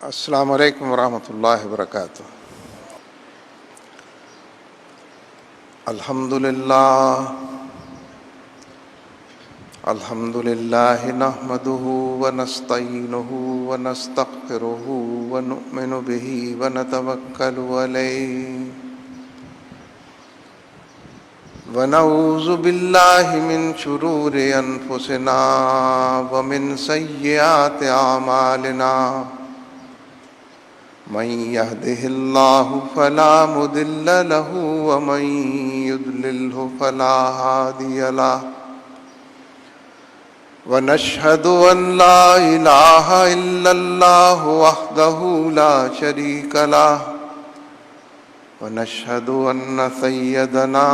السلام علیکم ورحمۃ اللہ وبرکاتہ۔ الحمد للہ نحمده ونستعینه ونستغفره ونؤمن به ونتوکل علیہ ونعوذ باللہ من شرور انفسنا ومن سیئات اعمالنا، من يهده الله فلا مضل له ومن يضلله فلا هادي له، ونشهد أن لا إله إلا الله وحده لا شريك له، ونشهد أن سيدنا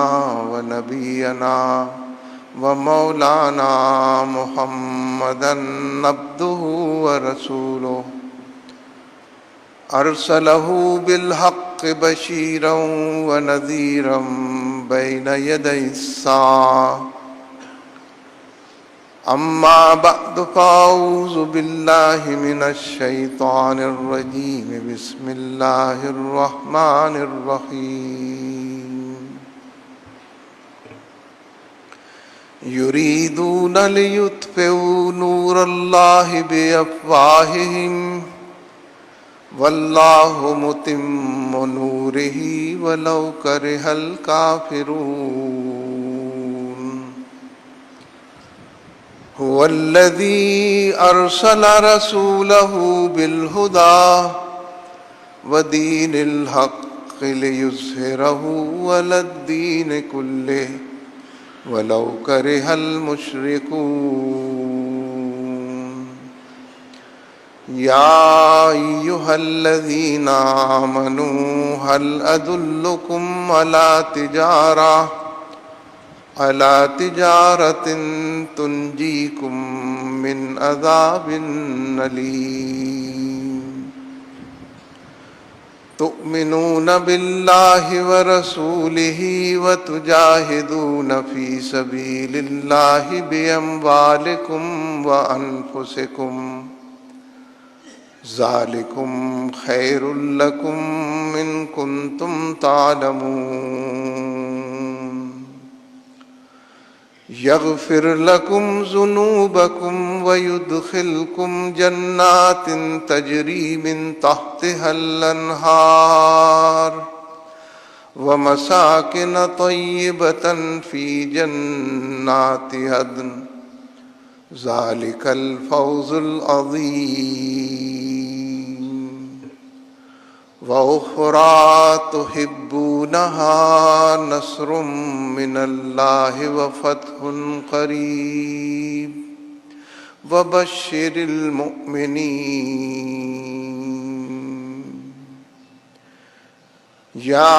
ونبينا ومولانا محمدا عبده ورسوله، أرسله بالحق بشيرا ونذيرا بين يدي الساعة، أما بعد فأعوذ بالله من الشيطان الرجيم، بسم الله الرحمن الرحيم، يريدون ليطفئوا نور الله بأفواههم واللہ متم نورہ ولو کرہ الکافرون، هو الذی ارسل رسولہ بالہدى ودین الحق لیظہرہ علی الدین کلہ ولو کرہ المشرکون۔ یا ایہا الذین آمنوا هل ادلکم علی تجارۃ تنجیکم من عذاب الیم، تؤمنون باللہ ورسولہ وتجاہدون فی سبیل اللہ باموالکم وانفسکم، ذالکم خیر لکم ان کنتم تعلمون، یغفر لکم ذنوبکم ویدخلکم جنات تجری من تحتها الانہار ومساکن طیبۃ فی جنات عدن، ذالک الفوز العظیم، وأخرى تحبونها نصر من الله وفتح قريب وبشر المؤمنين۔ يا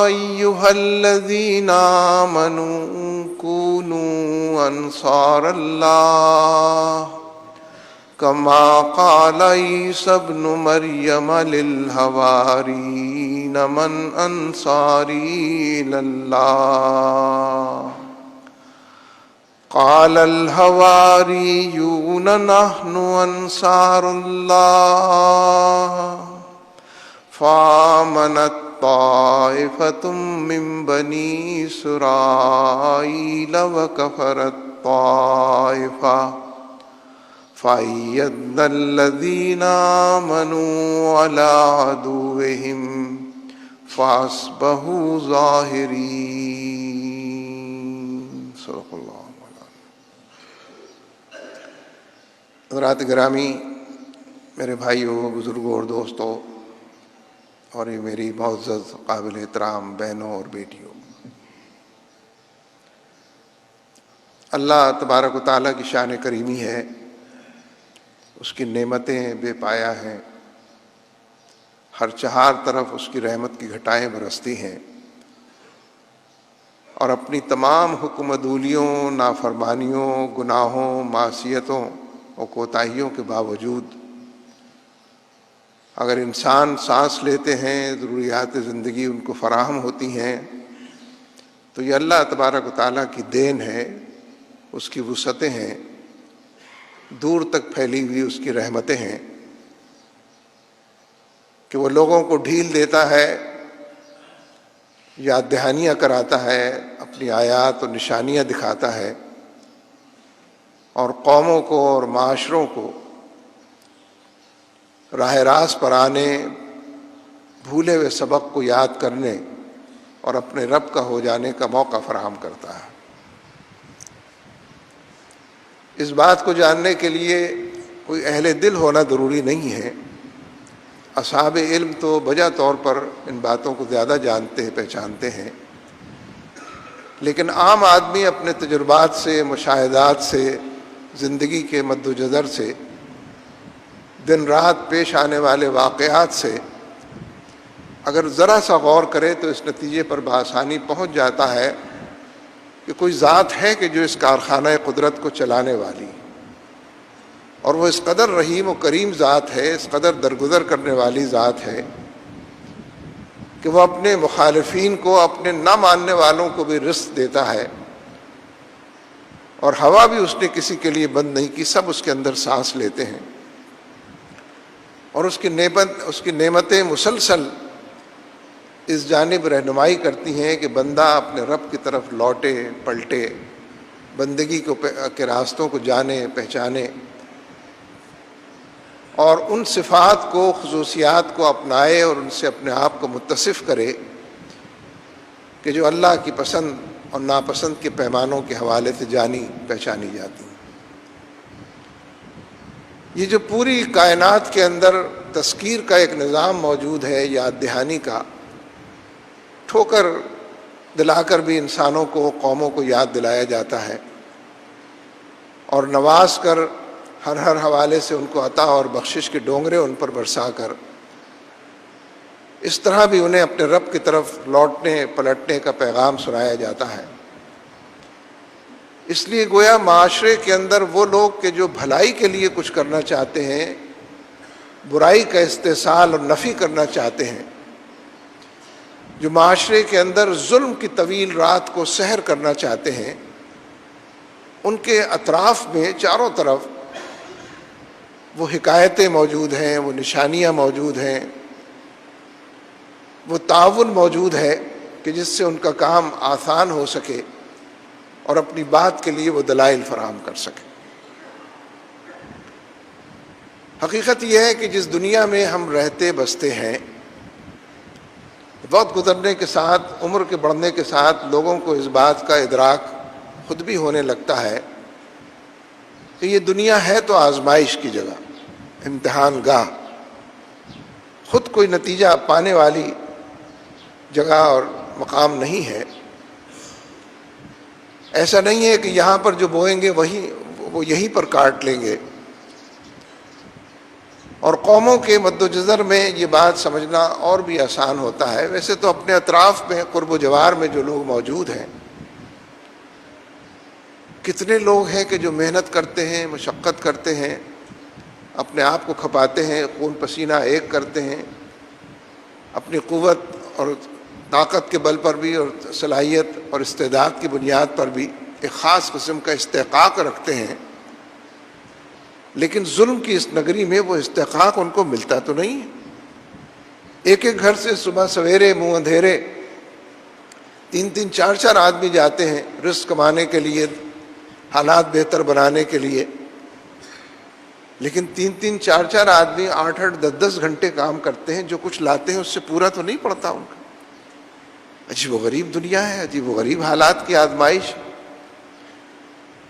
أيها الذين آمنوا كونوا أنصار الله كما قال عيسى ابن مريم للحواريين من أنصاري إلى الله، قال الحواريون نحن أنصار الله، فآمنت طائفة من بني إسرائيل وكفرت طائفة، فأيدنا الذين آمنوا على عدوهم فأصبحوا ظاہرین۔ صدق اللہ مولانا۔ حضرات گرامی، میرے بھائیوں، بزرگوں اور دوستوں، اور یہ میری معزز قابل احترام بہنوں اور بیٹیوں، اللہ تبارک و تعالیٰ کی شان کریمی ہے، اس کی نعمتیں بے پایا ہیں، ہر چہار طرف اس کی رحمت کی گھٹائیں برستی ہیں، اور اپنی تمام حکم عدولیوں، نافرمانیوں، گناہوں، معصیتوں اور کوتاہیوں کے باوجود اگر انسان سانس لیتے ہیں، ضروریات زندگی ان کو فراہم ہوتی ہیں، تو یہ اللہ تبارک و تعالیٰ کی دین ہے، اس کی وسعتیں ہیں، دور تک پھیلی ہوئی اس کی رحمتیں ہیں۔ کہ وہ لوگوں کو ڈھیل دیتا ہے، یاد دہانیاں کراتا ہے، اپنی آیات و نشانیاں دکھاتا ہے، اور قوموں کو اور معاشروں کو راہ راست پر آنے، بھولے ہوئے سبق کو یاد کرنے اور اپنے رب کا ہو جانے کا موقع فراہم کرتا ہے۔ اس بات کو جاننے کے لیے کوئی اہل دل ہونا ضروری نہیں ہے۔ اصحاب علم تو بجا طور پر ان باتوں کو زیادہ جانتے ہیں، پہچانتے ہیں، لیکن عام آدمی اپنے تجربات سے، مشاہدات سے، زندگی کے مد و جزر سے، دن رات پیش آنے والے واقعات سے اگر ذرا سا غور کرے تو اس نتیجے پر بآسانی پہنچ جاتا ہے کہ کوئی ذات ہے کہ جو اس کارخانہ قدرت کو چلانے والی، اور وہ اس قدر رحیم و کریم ذات ہے، اس قدر درگزر کرنے والی ذات ہے کہ وہ اپنے مخالفین کو، اپنے نہ ماننے والوں کو بھی رزق دیتا ہے، اور ہوا بھی اس نے کسی کے لیے بند نہیں کی، سب اس کے اندر سانس لیتے ہیں، اور اس کی نعمتیں مسلسل اس جانب رہنمائی کرتی ہیں کہ بندہ اپنے رب کی طرف لوٹے، پلٹے، بندگی کے راستوں کو جانے، پہچانے، اور ان صفات کو، خصوصیات کو اپنائے اور ان سے اپنے آپ کو متصف کرے کہ جو اللہ کی پسند اور ناپسند کے پیمانوں کے حوالے سے جانی پہچانی جاتی ہیں۔ یہ جو پوری کائنات کے اندر تذکیر کا ایک نظام موجود ہے، یاد دہانی کا، ٹھوکر دلا کر بھی انسانوں کو، قوموں کو یاد دلایا جاتا ہے، اور نواز کر ہر حوالے سے ان کو عطا اور بخشش کے ڈونگرے ان پر برسا کر اس طرح بھی انہیں اپنے رب کی طرف لوٹنے، پلٹنے کا پیغام سنایا جاتا ہے۔ اس لیے گویا معاشرے کے اندر وہ لوگ کہ جو بھلائی کے لیے کچھ کرنا چاہتے ہیں، برائی کا استحصال اور نفی کرنا چاہتے ہیں، جو معاشرے کے اندر ظلم کی طویل رات کو سحر کرنا چاہتے ہیں، ان کے اطراف میں چاروں طرف وہ حکایتیں موجود ہیں، وہ نشانیاں موجود ہیں، وہ تعاون موجود ہے کہ جس سے ان کا کام آسان ہو سکے اور اپنی بات کے لیے وہ دلائل فراہم کر سکے۔ حقیقت یہ ہے کہ جس دنیا میں ہم رہتے بستے ہیں، وقت گزرنے کے ساتھ، عمر کے بڑھنے کے ساتھ لوگوں کو اس بات کا ادراک خود بھی ہونے لگتا ہے کہ یہ دنیا ہے تو آزمائش کی جگہ، امتحان گاہ، خود کوئی نتیجہ پانے والی جگہ اور مقام نہیں ہے۔ ایسا نہیں ہے کہ یہاں پر جو بوئیں گے وہ یہیں پر کاٹ لیں گے، اور قوموں کے مد و جزر میں یہ بات سمجھنا اور بھی آسان ہوتا ہے۔ ویسے تو اپنے اطراف میں، قرب و جوار میں جو لوگ موجود ہیں، کتنے لوگ ہیں کہ جو محنت کرتے ہیں، مشقت کرتے ہیں، اپنے آپ کو کھپاتے ہیں، خون پسینہ ایک کرتے ہیں، اپنی قوت اور طاقت کے بل پر بھی اور صلاحیت اور استعداد کی بنیاد پر بھی ایک خاص قسم کا استحقاق رکھتے ہیں، لیکن ظلم کی اس نگری میں وہ استحقاق ان کو ملتا تو نہیں ہے۔ ایک ایک گھر سے صبح سویرے منہ اندھیرے 3 4 4 آدمی جاتے ہیں رزق کمانے کے لیے، حالات بہتر بنانے کے لیے، لیکن 3 4 4 آدمی 8 8 10 10 گھنٹے کام کرتے ہیں، جو کچھ لاتے ہیں اس سے پورا تو نہیں پڑتا ان کا۔ عجیب و غریب دنیا ہے، عجیب و غریب حالات کی آزمائش،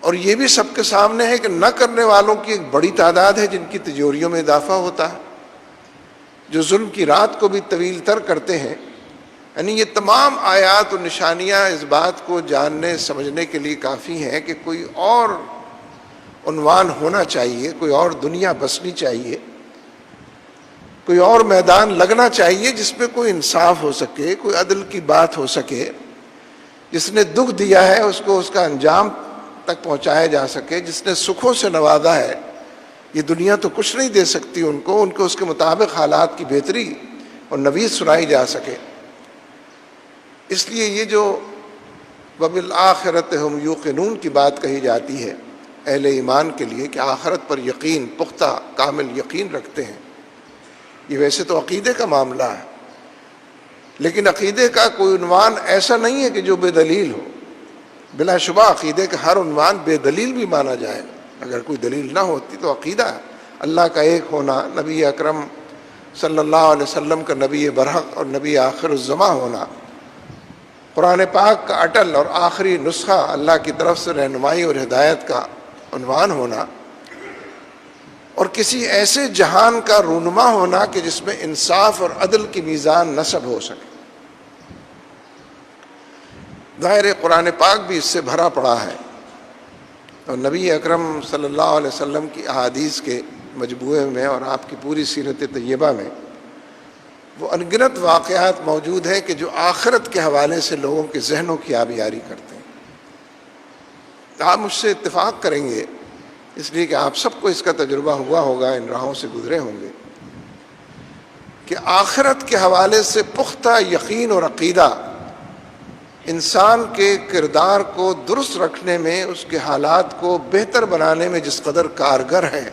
اور یہ بھی سب کے سامنے ہے کہ نہ کرنے والوں کی ایک بڑی تعداد ہے جن کی تجوریوں میں اضافہ ہوتا ہے، جو ظلم کی رات کو بھی طویل تر کرتے ہیں۔ یعنی یہ تمام آیات و نشانیاں اس بات کو جاننے سمجھنے کے لیے کافی ہیں کہ کوئی اور عنوان ہونا چاہیے، کوئی اور دنیا بسنی چاہیے، کوئی اور میدان لگنا چاہیے جس میں کوئی انصاف ہو سکے، کوئی عدل کی بات ہو سکے، جس نے دکھ دیا ہے اس کو اس کا انجام تک پہنچایا جا سکے، جس نے سکھوں سے نوازا ہے۔ یہ دنیا تو کچھ نہیں دے سکتی ان کو اس کے مطابق حالات کی بہتری اور نوید سنائی جا سکے۔ اس لیے یہ جو وَبِالْآخِرَةِ هُمْ يُوقِنُونَ کی بات کہی جاتی ہے اہل ایمان کے لیے کہ آخرت پر یقین، پختہ کامل یقین رکھتے ہیں، یہ ویسے تو عقیدے کا معاملہ ہے، لیکن عقیدے کا کوئی عنوان ایسا نہیں ہے کہ جو بے دلیل ہو۔ بلا شبہ عقیدے کا ہر عنوان بے دلیل بھی مانا جائے گا، اگر کوئی دلیل نہ ہوتی تو عقیدہ ہے اللہ کا ایک ہونا، نبی اکرم صلی اللہ علیہ وسلم کا نبی برحق اور نبی آخر الزماں ہونا، قرآن پاک کا اٹل اور آخری نسخہ اللہ کی طرف سے رہنمائی اور ہدایت کا عنوان ہونا، اور کسی ایسے جہان کا رونما ہونا کہ جس میں انصاف اور عدل کی میزان نصب ہو سکے۔ ظاہر قرآن پاک بھی اس سے بھرا پڑا ہے، اور نبی اکرم صلی اللہ علیہ وسلم کی احادیث کے مجموعے میں اور آپ کی پوری سیرت طیبہ میں وہ انگنت واقعات موجود ہیں کہ جو آخرت کے حوالے سے لوگوں کے ذہنوں کی آبیاری کرتے ہیں۔ آپ مجھ سے اتفاق کریں گے، اس لیے کہ آپ سب کو اس کا تجربہ ہوا ہوگا، ان راہوں سے گزرے ہوں گے، کہ آخرت کے حوالے سے پختہ یقین اور عقیدہ انسان کے کردار کو درست رکھنے میں، اس کے حالات کو بہتر بنانے میں جس قدر کارگر ہے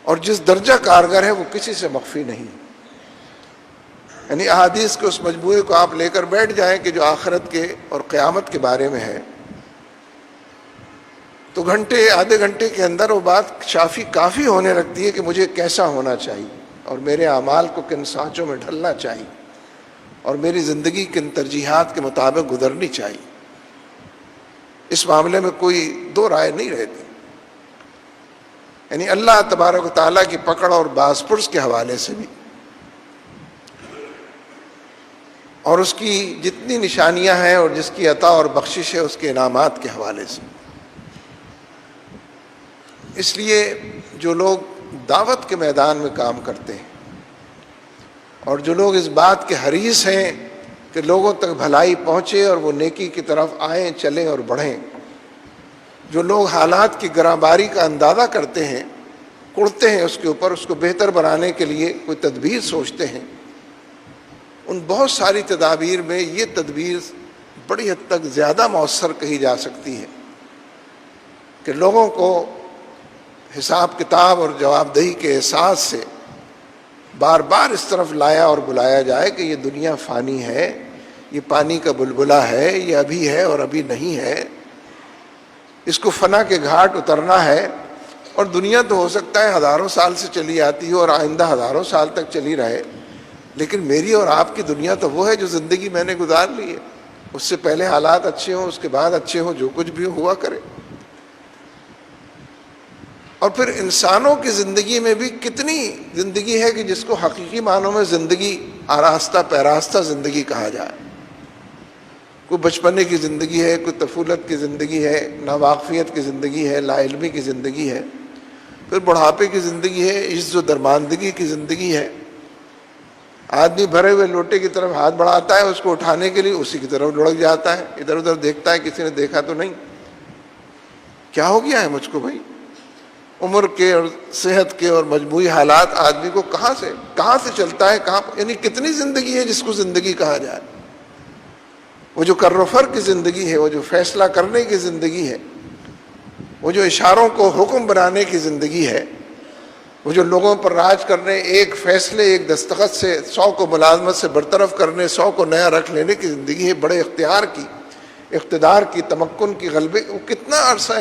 اور جس درجہ کارگر ہے وہ کسی سے مخفی نہیں۔ یعنی احادیث کے اس مجموعے کو آپ لے کر بیٹھ جائیں کہ جو آخرت کے اور قیامت کے بارے میں ہے، تو گھنٹے آدھے گھنٹے کے اندر وہ بات کافی ہونے لگتی ہے کہ مجھے کیسا ہونا چاہیے، اور میرے اعمال کو کن سانچوں میں ڈھلنا چاہیے، اور میری زندگی کن ترجیحات کے مطابق گزرنی چاہیے۔ اس معاملے میں کوئی دو رائے نہیں رہتی۔ یعنی اللہ تبارک و تعالیٰ کی پکڑ اور باز پرس کے حوالے سے بھی، اور اس کی جتنی نشانیاں ہیں اور جس کی عطا اور بخشش ہے اس کے انعامات کے حوالے سے۔ اس لیے جو لوگ دعوت کے میدان میں کام کرتے ہیں، اور جو لوگ اس بات کے حریص ہیں کہ لوگوں تک بھلائی پہنچے اور وہ نیکی کی طرف آئیں، چلیں اور بڑھیں، جو لوگ حالات کی گراں باری کا اندازہ کرتے ہیں، کڑتے ہیں اس کے اوپر، اس کو بہتر بنانے کے لیے کوئی تدبیر سوچتے ہیں، ان بہت ساری تدابیر میں یہ تدبیر بڑی حد تک زیادہ مؤثر کہی جا سکتی ہے کہ لوگوں کو حساب کتاب اور جواب دہی کے احساس سے بار بار اس طرف لایا اور بلایا جائے کہ یہ دنیا فانی ہے، یہ پانی کا بلبلہ ہے، یہ ابھی ہے اور ابھی نہیں ہے، اس کو فنا کے گھاٹ اترنا ہے، اور دنیا تو ہو سکتا ہے ہزاروں سال سے چلی آتی ہو اور آئندہ ہزاروں سال تک چلی رہے، لیکن میری اور آپ کی دنیا تو وہ ہے جو زندگی میں نے گزار لی ہے، اس سے پہلے حالات اچھے ہوں، اس کے بعد اچھے ہوں، جو کچھ بھی ہوا کرے۔ اور پھر انسانوں کی زندگی میں بھی کتنی زندگی ہے کہ جس کو حقیقی معنوں میں زندگی آراستہ پیراستہ زندگی کہا جائے۔ کوئی بچپنے کی زندگی ہے، کوئی طفولت کی زندگی ہے، ناواقفیت کی زندگی ہے، لا علمی کی زندگی ہے، پھر بڑھاپے کی زندگی ہے، عجز و درماندگی کی زندگی ہے۔ آدمی بھرے ہوئے لوٹے کی طرف ہاتھ بڑھاتا ہے، اس کو اٹھانے کے لیے اسی کی طرف لڑک جاتا ہے، ادھر ادھر دیکھتا ہے کسی نے دیکھا تو نہیں، کیا ہو گیا ہے مجھ کو بھائی؟ عمر کے اور صحت کے اور مجموعی حالات آدمی کو کہاں سے چلتا ہے، یعنی کتنی زندگی ہے جس کو زندگی کہا جائے۔ وہ جو کر و فر کی زندگی ہے، وہ جو فیصلہ کرنے کی زندگی ہے، وہ جو اشاروں کو حکم بنانے کی زندگی ہے، وہ جو لوگوں پر راج کرنے، ایک فیصلے ایک دستخط سے 100 کو ملازمت سے برطرف کرنے، 100 کو نیا رکھ لینے کی زندگی ہے، بڑے اختیار کی، اقتدار کی، تمکن کی، غلبے، وہ کتنا عرصہ ہے